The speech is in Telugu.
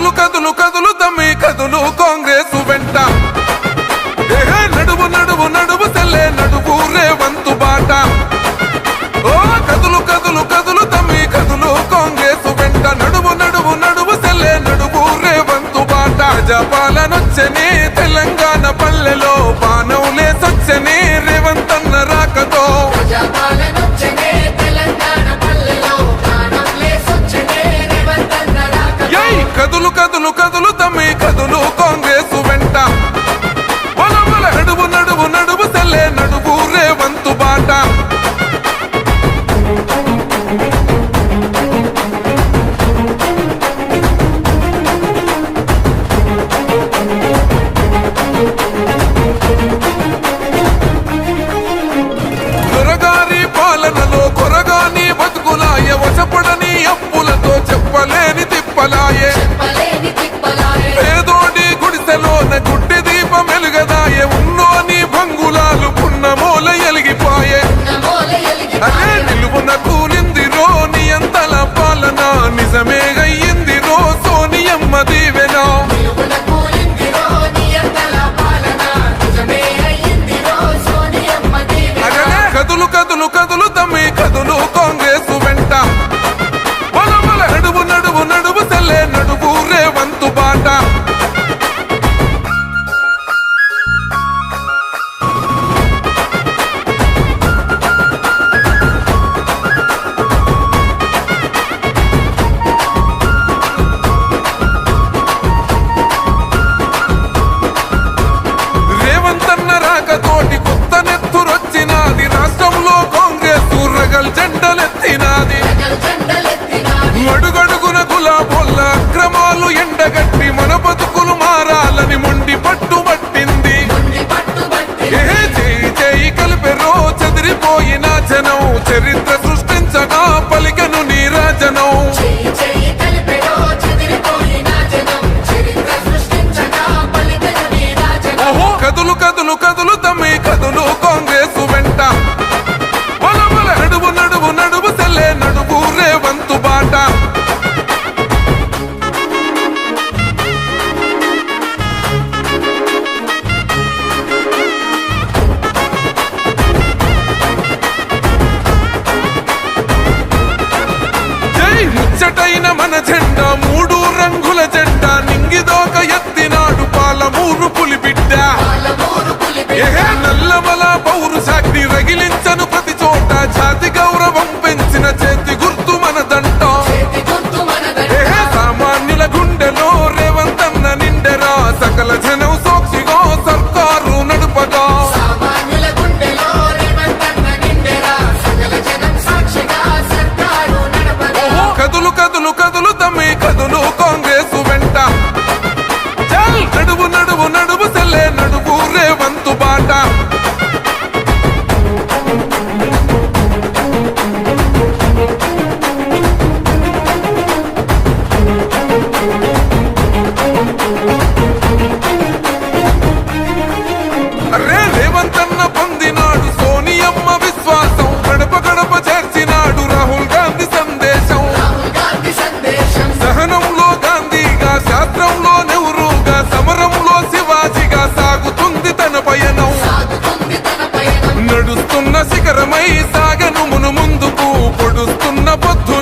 కదులు కదులు కదులు తమ్మి కదులు కాంగ్రెస్ వెంట నడువు నడువు నడువు తెల్లే నడువు రేవంతు బాట ఓ కదులు కదులు కదులు తమ్మి కదులు కాంగ్రెస్ వెంట నడువు నడువు నడువు తెల్లే నడువు రేవంతు బాట ప్రజాపాలనొచ్చని తెలంగాణ పల్లెలో బాణంలే సొచ్చని రేవంతన్న రాకతో కదులు కదులు కదులు తమ్మి కదులు కాంగ్రెస్ వెంట నడువు నడువు నడువు తెల్లే నడువు రేవంతు బాట దొరగారి పాలనలో కొరగాని బతుకులాయ వశపడని అప్పులతో చెప్పలేని తిప్పలాయే పేదోడి గుడిసెలోన గుడ్డి దీపం వెలుగదాయే ఉన్నోని భంగులాలు పున్నమూల ఎలిగిపోయే అదే నిలువున కూలిందిరో నియంతల పాలన నిజమే అయ్యిందిరో సోనియమ్మ దీవెనా కదులు కదులు కదులు తమ్మి కదులు కాంగ్రెస్ వెంట నడువు నడువు నడువు తెల్లే నడువు రేవంతు బాట రేవంతన్న రాకతోటి కొత్త నెత్తురొచ్చినాది రాష్ట్రంలో కాంగ్రెస్ రగల్ జెండలెత్తినాది అడుగడుగున గులాబోళ్ళ అక్రమాలు ఎండగట్టి మన బతుకులు మారాలని మొండి పట్టుబట్టింది చేయి చేయి కలిపెరో చెదిరిపోయిన జనం చరిత్ర సృష్టించగా పలికను నీరాజనం కదులు కదులు కదులు తమ్మి కదులు కాంగ్రెస్ వెంట నడువు నడువు నడువు తెల్లే నడువు రేవంతు బాట జై ముచ్చటైన మన జెండా మూడు రంగుల జెండా నింగిదోక ఎత్తినాడు పాలమూరు పులిబిడ్డ నల్లమల పౌరు సాక్షి రగిలించను ప్రతి చోట జాతి గౌరవం పెంచిన చేతి గుర్తు మనదంట సామాన్యుల గుండెలో రేవంతన్న నిండెరా సకల జనం సాక్షిగా సర్కారు నడుపగా కదులు కదులు కదులు తమ్మి కదులు కాంగ్రెస్ వెంట నడువు నడువు నడువు తెల్లే నడువు రేవంతు బాట అరే రేవంతన్న పొందినాడు సోనియమ్మ విశ్వాసం గడప గడప చేర్చినాడు రాహుల్ గాంధీ సందేశం సహనంలో గాంధీగా శాస్త్రంలో నెహ్రూగా సమరంలో శివాజీగా సాగుతుంది తన పయనం నడుస్తున్న శిఖరమై సాగను మును ముందుకు పొడుస్తున్న పొద్దు